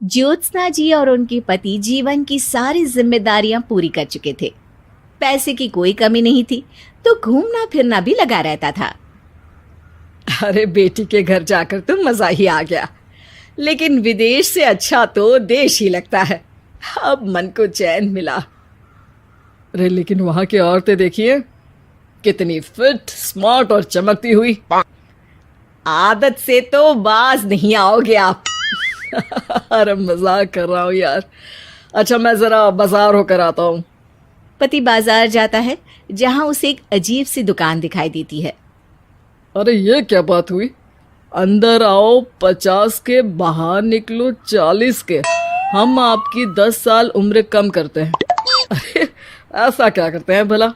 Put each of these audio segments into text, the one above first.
ज्योत्सना जी और उनके पति जीवन की सारी जिम्मेदारियां पूरी कर चुके थे। पैसे की कोई कमी नहीं थी, तो घूमना फिरना भी लगा रहता था। अरे बेटी के घर जाकर तो मजा ही आ गया, लेकिन विदेश से अच्छा तो देश ही लगता है। अब मन को चैन मिला। अरे लेकिन वहां की औरतें देखिए, कितनी फिट, स्मार्ट और चमकती हुई। आदत से तो बाज नहीं आओगे आप। अरे मजाक कर रहा हूँ यार। अच्छा मैं जरा बाजार होकर आता हूँ। पति बाजार जाता है, जहां उसे एक अजीब सी दुकान दिखाई देती है। अरे ये क्या बात हुई? अंदर आओ 50 के, बाहर निकलो 40 के। हम आपकी 10 साल उम्र कम करते हैं। अरे ऐसा क्या करते हैं भला?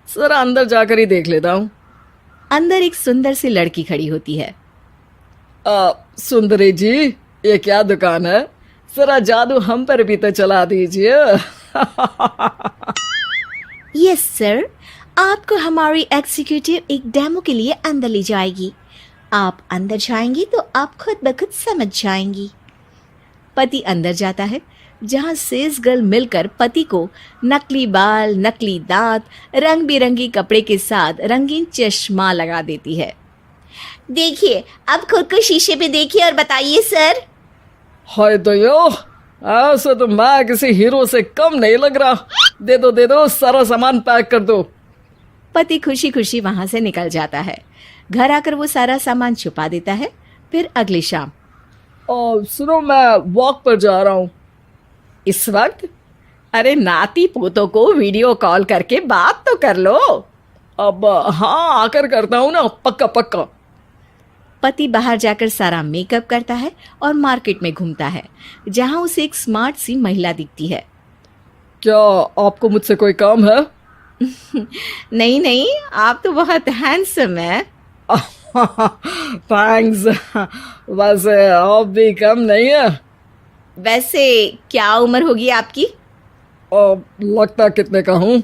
जरा अंदर जाकर ही देख लेता हूँ। अंदर एक सुंदर सी लड़की खड़ी होती है। सुंदरी जी, ये क्या दुकान है? जरा जादू हम पर भी तो चला दीजिए। यस सर, आपको हमारी एग्जीक्यूटिव एक डेमो के लिए अंदर ले जाएगी। आप अंदर जाएंगी तो आप खुद ब खुद समझ जाएंगी। पति अंदर जाता है, जहां सेल्स गर्ल मिलकर पति को नकली बाल, नकली दांत, रंग बिरंगी कपड़े के साथ रंगीन चश्मा लगा देती है। देखिए, अब खुद को शीशे पे देखिए और बताइए सर। हाय दयो, ऐसे तो मैं किसी हीरो से कम नहीं लग रहा। दे दो, सारा सामान पैक कर दो। पति खुशी खुशी वहां से निकल जाता है। घर आकर वो सारा सामान छुपा देता है। फिर अगली शाम। सुनो, मैं वॉक पर जा रहा हूँ। इस वक्त? अरे नाती पोतों को वीडियो कॉल करके बात तो कर लो। अब हाँ, आकर करता हूँ ना, पक्का पक्का। पति बाहर जाकर सारा मेकअप करता है और मार्केट में घूमता है, जहां उसे एक स्मार्ट सी महिला दिखती है। क्या आपको मुझसे कोई काम है? नहीं नहीं, आप तो बहुत हैंडसम हैं। थैंक्स। वैसे आप भी कम नहीं है। वैसे क्या उम्र होगी आपकी? लगता कितने का हूँ?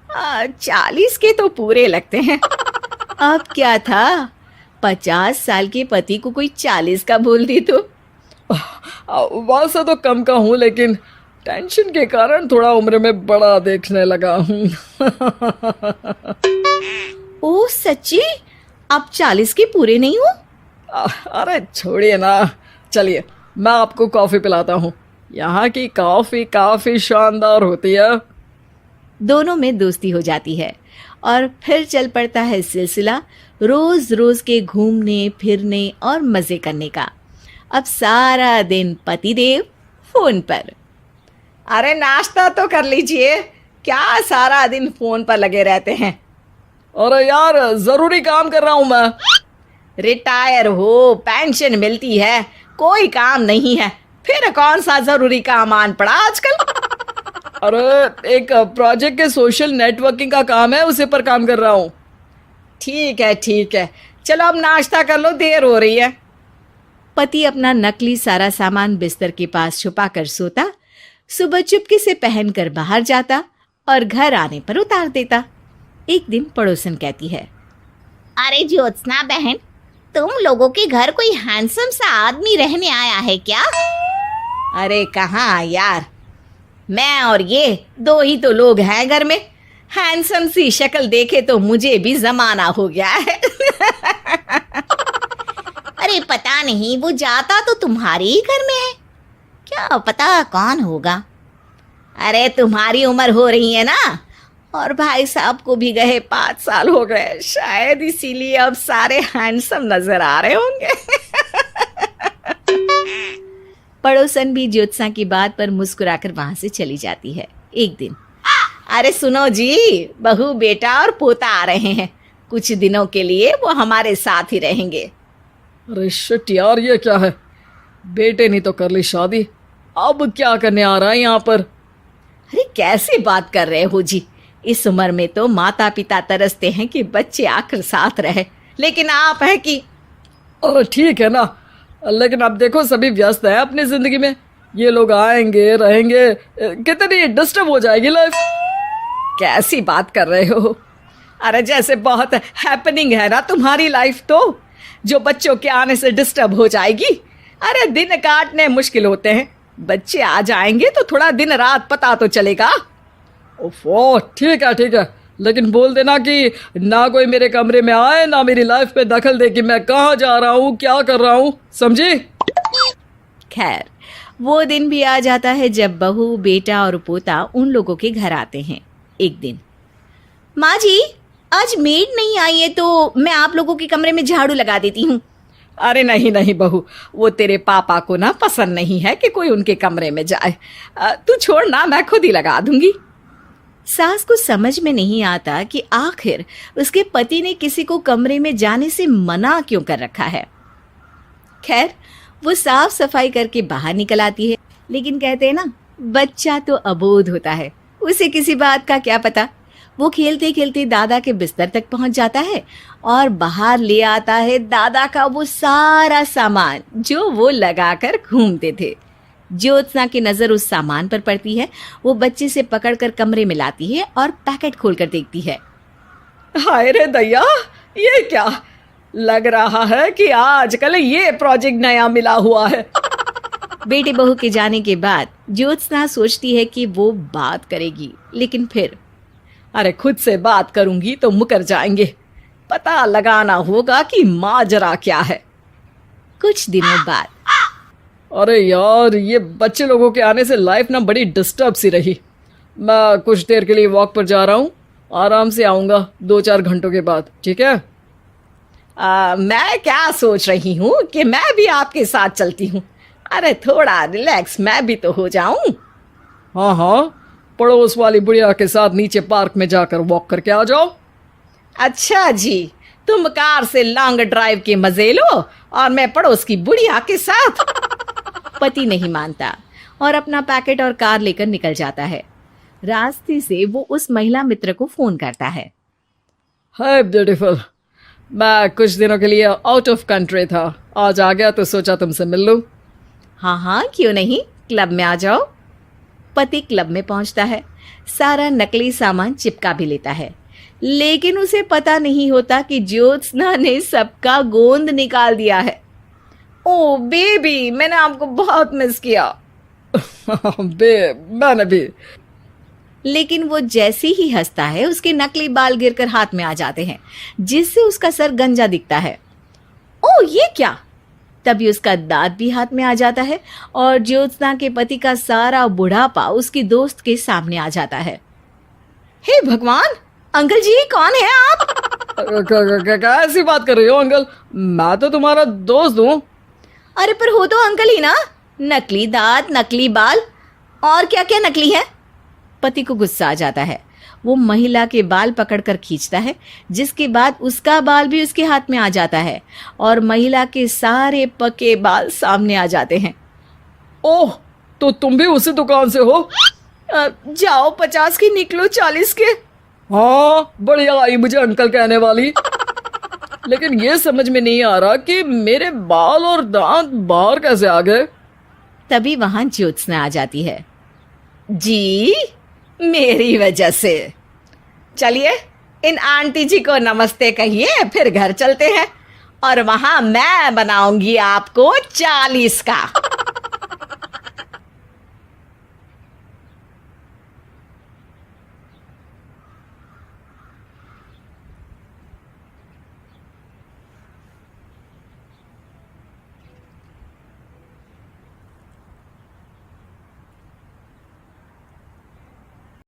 40 के तो पूरे लगते हैं। अब क्या था, 50 साल के पति को कोई 40 का बोल दी तो। वैसे तो कम का हूँ, लेकिन टेंशन के कारण थोड़ा उम्र में बड़ा देखने लगा हूँ। ओह सच्ची? आप 40 के पूरे नहीं हो? अरे छोड़िए ना, चलिए मैं आपको कॉफी पिलाता हूँ। यहाँ की कॉफी काफी शानदार होती है। दोनों में दोस्ती हो जाती है और फिर चल पड़ता है सिलसिला रोज रोज के घूमने फिरने और मजे करने का। अब सारा दिन पतिदेव फोन पर। अरे नाश्ता तो कर लीजिए, क्या सारा दिन फोन पर लगे रहते हैं? अरे यार, जरूरी काम कर रहा हूँ मैं। रिटायर हो, पेंशन मिलती है, कोई काम नहीं है, फिर कौन सा जरूरी काम आन पड़ा आजकल? अरे एक प्रोजेक्ट के सोशल नेटवर्किंग का काम है, उसी पर काम कर रहा हूँ। ठीक है, चलो अब नाश्ता कर लो, देर हो रही है। पति अपना नकली सारा सामान बिस्तर के पास छुपा कर सोता, सुबह चुपके से पहनकर बाहर जाता और घर आने पर उतार देता। एक दिन पड़ोसन कहती है, अरे ज्योत्सना बहन, तुम लोगों के घर कोई हैंडसम सा आदमी रहने आया है क्या? अरे कहाँ यार, मैं और ये दो ही तो लोग हैं घर में। हैंडसम सी शक्ल देखे तो मुझे भी जमाना हो गया है। अरे पता नहीं, वो जाता तो तुम्हारे ही घर में है, क्या पता कौन होगा। अरे तुम्हारी उम्र हो रही है ना, और भाई साहब को भी गए 5 साल हो गए, शायद इसीलिए अब सारे हैंडसम नजर आ रहे होंगे। पड़ोसन भी ज्योत्सना की बात पर मुस्कुराकर वहां से चली जाती है। एक दिन, अरे सुनो जी, बहू बेटा और पोता आ रहे हैं, कुछ दिनों के लिए वो हमारे साथ ही रहेंगे। अरे शिट यार, ये क्या है? बेटे ने तो कर ली शादी, अब क्या करने आ रहा है यहाँ पर? अरे कैसी बात कर रहे हो जी, इस उम्र में तो माता पिता तरसते हैं कि बच्चे आकर साथ रहे, लेकिन आप है कि। अरे ठीक है ना, लेकिन अब देखो सभी व्यस्त हैं अपनी जिंदगी में। ये लोग आएंगे रहेंगे, कितनी डिस्टर्ब हो जाएगी लाइफ। कैसी बात कर रहे हो? अरे जैसे बहुत हैपनिंग है ना तुम्हारी लाइफ, तो जो बच्चों के आने से डिस्टर्ब हो जाएगी। अरे दिन काटने मुश्किल होते हैं, बच्चे आ जाएंगे तो थोड़ा दिन रात पता तो चलेगा। ओफो, ठीक है, लेकिन बोल देना कि ना कोई मेरे कमरे में आए, ना मेरी लाइफ पे दखल दे कि मैं कहाँ जा रहा हूँ, क्या कर रहा हूँ, समझी? खैर, वो दिन भी आ जाता है जब बहू, बेटा और पोता उन लोगों के घर आते हैं। एक दिन, माँ जी, आज मेड नहीं आई है तो मैं आप लोगों के कमरे में झाड़ू लगा देती हूँ। अरे नहीं बहू, वो तेरे पापा को ना पसंद नहीं है कि कोई उनके कमरे में जाए। तू छोड़ ना, मैं खुद ही लगा दूंगी। सास को समझ में नहीं आता कि आखिर उसके पति ने किसी को कमरे में जाने से मना क्यों कर रखा है। खैर, वो साफ सफाई करके बाहर निकल आती है, लेकिन कहते हैं ना, बच्चा तो अबोध होता है, उसे किसी बात का क्या पता। वो खेलते खेलते दादा के बिस्तर तक पहुंच जाता है और बाहर ले आता है दादा का वो सारा सामान जो वो लगाकर घूमते थे। ज्योत्सना की नजर उस सामान पर पड़ती है। वो बच्चे से पकड़कर कमरे में लाती है और पैकेट खोलकर देखती है। हाय रे दैया, ये क्या? लग रहा है कि आजकल ये प्रोजेक्ट नया मिला हुआ है। बेटे बहू के जाने के बाद ज्योत्सना सोचती है कि वो बात करेगी, लेकिन फिर अरे खुद से बात करूंगी तो मुकर जाएंगे। पता लगाना होगा कि माजरा क्या है। कुछ दिनों बाद, अरे यार, ये बच्चे लोगों के आने से लाइफ ना बड़ी डिस्टर्ब सी रही। मैं कुछ देर के लिए वॉक पर जा रहा हूँ, आराम से आऊँगा 2-4 घंटों के बाद, ठीक है? मैं क्या सोच रही हूँ कि मैं भी आपके साथ चलती हूँ। अरे थोड़ा रिलैक्स मैं भी तो हो जाऊं। हाँ, पड़ोस वाली बुढ़िया के साथ नीचे पार्क में जाकर वॉक करके आ जाओ। अच्छा जी, तुम कार से लॉन्ग ड्राइव के मजे लो और मैं पड़ोस की बुढ़िया के साथ। पति नहीं मानता और अपना पैकेट और कार लेकर निकल जाता है। रास्ते से वो उस महिला मित्र को फोन करता है। हाय ब्यूटीफुल, मैं कुछ दिनों के लिए आउट ऑफ कंट्री था, आज आ गया तो सोचा तुमसे मिल लूं। हाँ, क्यों नहीं, क्लब में आ जाओ। पति क्लब में पहुंचता है, सारा नकली सामान चिपका भी लेता है, लेकिन उसे पता नहीं होता कि ज्योत्सना ने सबका गोंद निकाल दिया है। ओ बेबी, मैंने आपको बहुत मिस किया। मैंने भी। लेकिन वो जैसे ही हंसता है, उसके नकली बाल गिरकर हाथ में आ जाते हैं, जिससे उसका सर गंजा दिखता है। ओ ये क्या? तभी उसका दांत भी हाथ में आ जाता है और ज्योत्सना के पति का सारा बुढ़ापा उसकी दोस्त के सामने आ जाता है। हे भगवान, अंकल जी कौन है आप? क्या ऐसी बात कर रही हो अंकल? मैं तो तुम्हारा दोस्त हूँ। अरे पर हो तो अंकल ही ना। नकली दांत, नकली बाल और क्या क्या नकली है। पति को गुस्सा आ जाता है। वो महिला के बाल पकड़कर खींचता है, जिसके बाद उसका बाल भी उसके हाथ में आ जाता है और महिला के सारे पके बाल सामने आ जाते हैं। ओह, तो तुम भी उसी दुकान से हो? जाओ 50 की निकलो 40 के। हाँ, बढ़िया आई मुझे अंकल कहने वाली। लेकिन ये समझ में नहीं आ रहा कि मेरे बाल और दांत बाहर कैसे आ गए। तभी वहां ज्योत्सना आ जाती है। जी, मेरी वजह से। चलिए इन आंटी जी को नमस्ते कहिए, फिर घर चलते हैं और वहां मैं बनाऊंगी आपको 40 का।